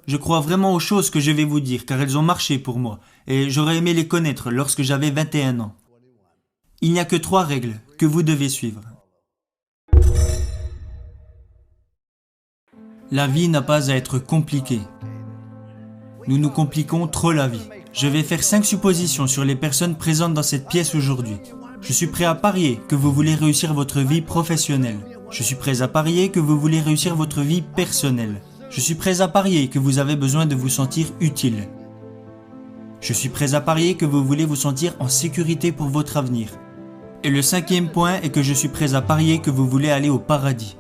Je crois vraiment aux choses que je vais vous dire car elles ont marché pour moi et j'aurais aimé les connaître lorsque j'avais 21 ans. Il n'y a que 3 règles que vous devez suivre. La vie n'a pas à être compliquée. Nous nous compliquons trop la vie. Je vais faire 5 suppositions sur les personnes présentes dans cette pièce aujourd'hui. Je suis prêt à parier que vous voulez réussir votre vie professionnelle. Je suis prêt à parier que vous voulez réussir votre vie personnelle. Je suis prêt à parier que vous avez besoin de vous sentir utile. Je suis prêt à parier que vous voulez vous sentir en sécurité pour votre avenir. Et le 5e point est que je suis prêt à parier que vous voulez aller au paradis.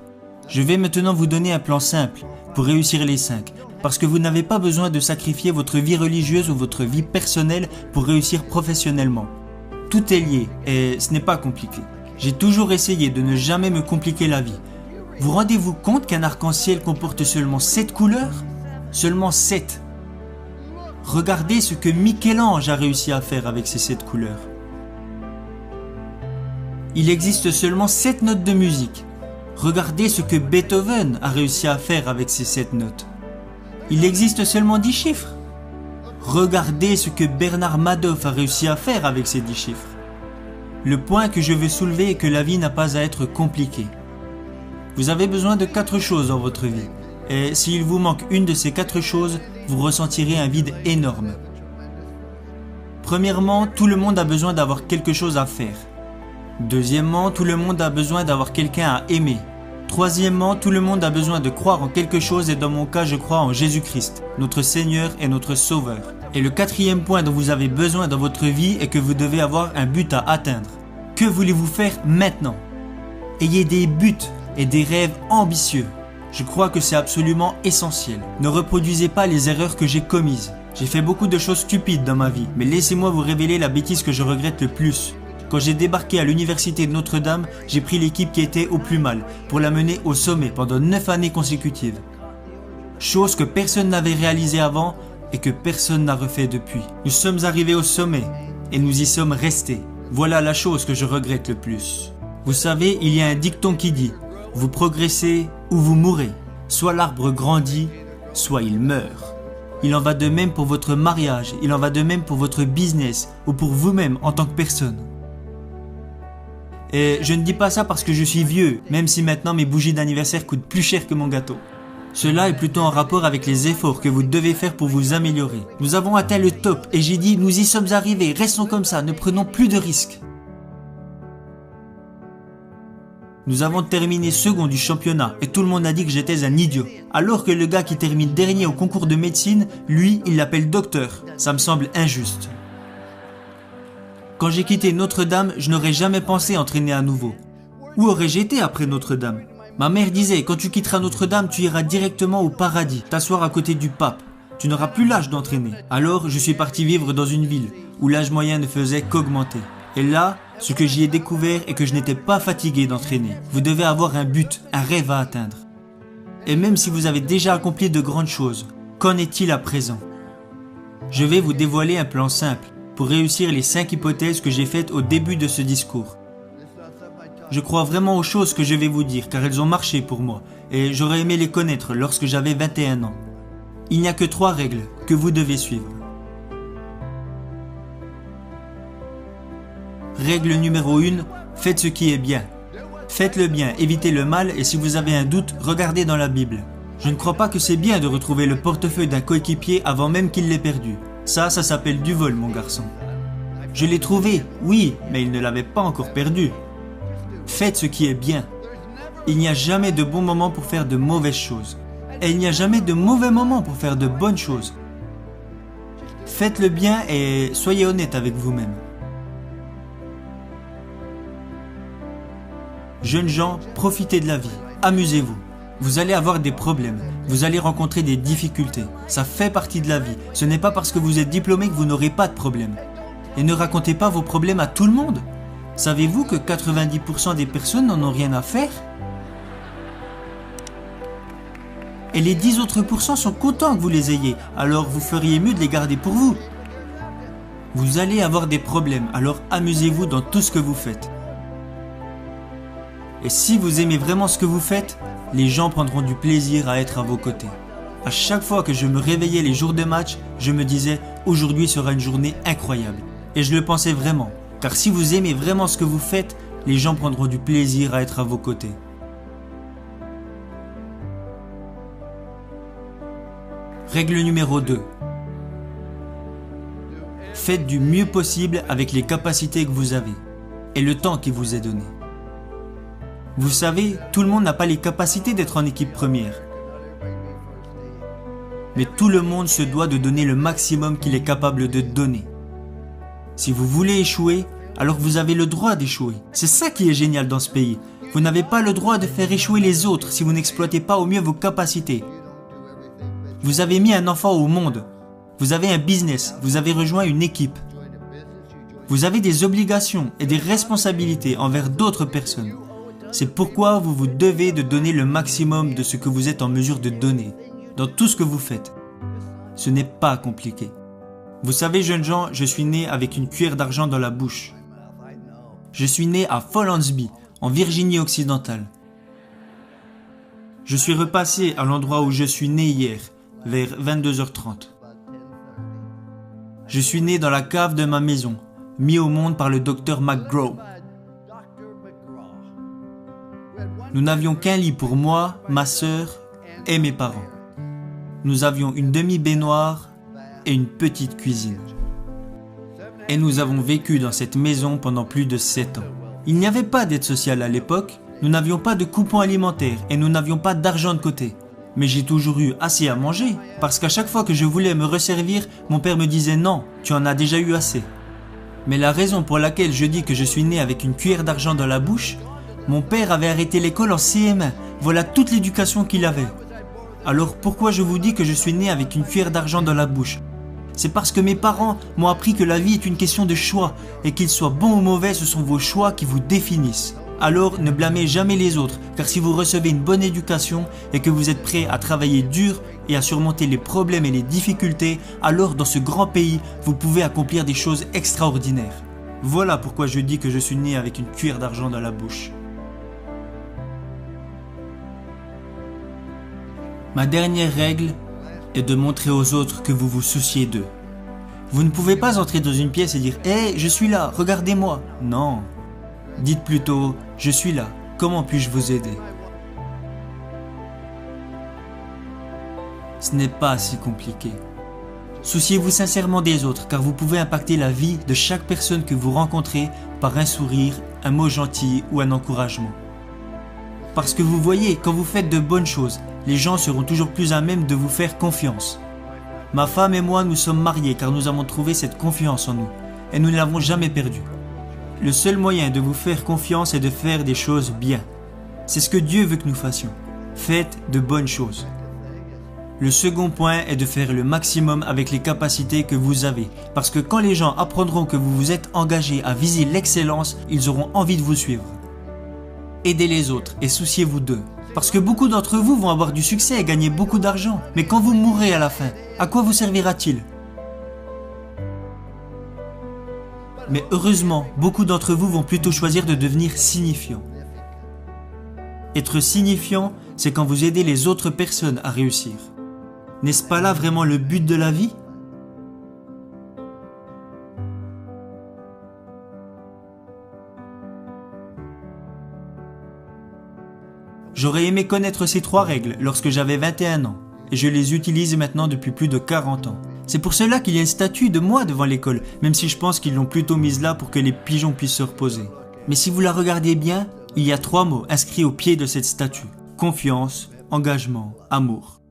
Je vais maintenant vous donner un plan simple pour réussir les 5, parce que vous n'avez pas besoin de sacrifier votre vie religieuse ou votre vie personnelle pour réussir professionnellement. Tout est lié et ce n'est pas compliqué. J'ai toujours essayé de ne jamais me compliquer la vie. Vous rendez-vous compte qu'un arc-en-ciel comporte seulement 7 couleurs ? Seulement 7. Regardez ce que Michel-Ange a réussi à faire avec ces 7 couleurs. Il existe seulement 7 notes de musique. Regardez ce que Beethoven a réussi à faire avec ces 7 notes. Il existe seulement 10 chiffres. Regardez ce que Bernard Madoff a réussi à faire avec ces 10 chiffres. Le point que je veux soulever est que la vie n'a pas à être compliquée. Vous avez besoin de 4 choses dans votre vie. Et s'il vous manque une de ces 4 choses, vous ressentirez un vide énorme. Premièrement, tout le monde a besoin d'avoir quelque chose à faire. Deuxièmement, tout le monde a besoin d'avoir quelqu'un à aimer. Troisièmement, tout le monde a besoin de croire en quelque chose et dans mon cas, je crois en Jésus-Christ, notre Seigneur et notre Sauveur. Et le 4e point dont vous avez besoin dans votre vie est que vous devez avoir un but à atteindre. Que voulez-vous faire maintenant ? Ayez des buts et des rêves ambitieux. Je crois que c'est absolument essentiel. Ne reproduisez pas les erreurs que j'ai commises. J'ai fait beaucoup de choses stupides dans ma vie, mais laissez-moi vous révéler la bêtise que je regrette le plus. Quand j'ai débarqué à l'université de Notre-Dame, j'ai pris l'équipe qui était au plus mal pour la mener au sommet pendant 9 années consécutives. Chose que personne n'avait réalisée avant et que personne n'a refait depuis. Nous sommes arrivés au sommet et nous y sommes restés. Voilà la chose que je regrette le plus. Vous savez, il y a un dicton qui dit « Vous progressez ou vous mourrez. Soit l'arbre grandit, soit il meurt. » Il en va de même pour votre mariage, il en va de même pour votre business ou pour vous-même en tant que personne. Et je ne dis pas ça parce que je suis vieux, même si maintenant mes bougies d'anniversaire coûtent plus cher que mon gâteau. Cela est plutôt en rapport avec les efforts que vous devez faire pour vous améliorer. Nous avons atteint le top et j'ai dit nous y sommes arrivés, restons comme ça, ne prenons plus de risques. Nous avons terminé second du championnat et tout le monde a dit que j'étais un idiot. Alors que le gars qui termine dernier au concours de médecine, lui, il l'appelle docteur. Ça me semble injuste. Quand j'ai quitté Notre-Dame, je n'aurais jamais pensé entraîner à nouveau. Où aurais-je été après Notre-Dame ? Ma mère disait, quand tu quitteras Notre-Dame, tu iras directement au paradis, t'asseoir à côté du pape. Tu n'auras plus l'âge d'entraîner. Alors, je suis parti vivre dans une ville où l'âge moyen ne faisait qu'augmenter. Et là, ce que j'y ai découvert est que je n'étais pas fatigué d'entraîner. Vous devez avoir un but, un rêve à atteindre. Et même si vous avez déjà accompli de grandes choses, qu'en est-il à présent ? Je vais vous dévoiler un plan simple pour réussir les 5 hypothèses que j'ai faites au début de ce discours. Je crois vraiment aux choses que je vais vous dire car elles ont marché pour moi et j'aurais aimé les connaître lorsque j'avais 21 ans. Il n'y a que 3 règles que vous devez suivre. Règle numéro 1, faites ce qui est bien. Faites le bien, évitez le mal et si vous avez un doute, regardez dans la Bible. Je ne crois pas que c'est bien de retrouver le portefeuille d'un coéquipier avant même qu'il l'ait perdu. Ça s'appelle du vol, mon garçon. Je l'ai trouvé, oui, mais il ne l'avait pas encore perdu. Faites ce qui est bien. Il n'y a jamais de bon moment pour faire de mauvaises choses. Et il n'y a jamais de mauvais moment pour faire de bonnes choses. Faites le bien et soyez honnête avec vous-même. Jeunes gens, profitez de la vie. Amusez-vous. Vous allez avoir des problèmes, vous allez rencontrer des difficultés. Ça fait partie de la vie. Ce n'est pas parce que vous êtes diplômé que vous n'aurez pas de problème. Et ne racontez pas vos problèmes à tout le monde. Savez-vous que 90% des personnes n'en ont rien à faire ? Et les 10 autres pourcents sont contents que vous les ayez, alors vous feriez mieux de les garder pour vous. Vous allez avoir des problèmes, alors amusez-vous dans tout ce que vous faites. Et si vous aimez vraiment ce que vous faites, les gens prendront du plaisir à être à vos côtés. À chaque fois que je me réveillais les jours de match, je me disais « Aujourd'hui sera une journée incroyable ». Et je le pensais vraiment, car si vous aimez vraiment ce que vous faites, les gens prendront du plaisir à être à vos côtés. Règle numéro 2. Faites du mieux possible avec les capacités que vous avez et le temps qui vous est donné. Vous savez, tout le monde n'a pas les capacités d'être en équipe première. Mais tout le monde se doit de donner le maximum qu'il est capable de donner. Si vous voulez échouer, alors vous avez le droit d'échouer. C'est ça qui est génial dans ce pays. Vous n'avez pas le droit de faire échouer les autres si vous n'exploitez pas au mieux vos capacités. Vous avez mis un enfant au monde. Vous avez un business. Vous avez rejoint une équipe. Vous avez des obligations et des responsabilités envers d'autres personnes. C'est pourquoi vous vous devez de donner le maximum de ce que vous êtes en mesure de donner, dans tout ce que vous faites. Ce n'est pas compliqué. Vous savez, jeunes gens, je suis né avec une cuillère d'argent dans la bouche. Je suis né à Follansbee, en Virginie occidentale. Je suis repassé à l'endroit où je suis né hier, vers 22h30. Je suis né dans la cave de ma maison, mis au monde par le docteur McGraw. Nous n'avions qu'un lit pour moi, ma sœur et mes parents. Nous avions une demi-baignoire et une petite cuisine. Et nous avons vécu dans cette maison pendant plus de 7 ans. Il n'y avait pas d'aide sociale à l'époque, nous n'avions pas de coupons alimentaires et nous n'avions pas d'argent de côté. Mais j'ai toujours eu assez à manger, parce qu'à chaque fois que je voulais me resservir, mon père me disait « Non, tu en as déjà eu assez ». Mais la raison pour laquelle je dis que je suis né avec une cuillère d'argent dans la bouche, mon père avait arrêté l'école en CM1, voilà toute l'éducation qu'il avait. Alors pourquoi je vous dis que je suis né avec une cuillère d'argent dans la bouche? C'est parce que mes parents m'ont appris que la vie est une question de choix, et qu'ils soient bons ou mauvais, ce sont vos choix qui vous définissent. Alors ne blâmez jamais les autres, car si vous recevez une bonne éducation et que vous êtes prêt à travailler dur et à surmonter les problèmes et les difficultés, alors dans ce grand pays, vous pouvez accomplir des choses extraordinaires. Voilà pourquoi je dis que je suis né avec une cuillère d'argent dans la bouche. Ma dernière règle est de montrer aux autres que vous vous souciez d'eux. Vous ne pouvez pas entrer dans une pièce et dire « Hey, je suis là, regardez-moi » Non. Dites plutôt « Je suis là, comment puis-je vous aider ?» Ce n'est pas si compliqué. Souciez-vous sincèrement des autres, car vous pouvez impacter la vie de chaque personne que vous rencontrez par un sourire, un mot gentil ou un encouragement. Parce que vous voyez, quand vous faites de bonnes choses, les gens seront toujours plus à même de vous faire confiance. Ma femme et moi, nous sommes mariés car nous avons trouvé cette confiance en nous, et nous ne l'avons jamais perdue. Le seul moyen de vous faire confiance est de faire des choses bien. C'est ce que Dieu veut que nous fassions. Faites de bonnes choses. Le second point est de faire le maximum avec les capacités que vous avez, parce que quand les gens apprendront que vous vous êtes engagé à viser l'excellence, ils auront envie de vous suivre. Aidez les autres et souciez-vous d'eux. Parce que beaucoup d'entre vous vont avoir du succès et gagner beaucoup d'argent. Mais quand vous mourrez à la fin, à quoi vous servira-t-il? Mais heureusement, beaucoup d'entre vous vont plutôt choisir de devenir signifiants. Être signifiant, c'est quand vous aidez les autres personnes à réussir. N'est-ce pas là vraiment le but de la vie? J'aurais aimé connaître ces 3 règles lorsque j'avais 21 ans, et je les utilise maintenant depuis plus de 40 ans. C'est pour cela qu'il y a une statue de moi devant l'école, même si je pense qu'ils l'ont plutôt mise là pour que les pigeons puissent se reposer. Mais si vous la regardez bien, il y a 3 mots inscrits au pied de cette statue. Confiance, engagement, amour.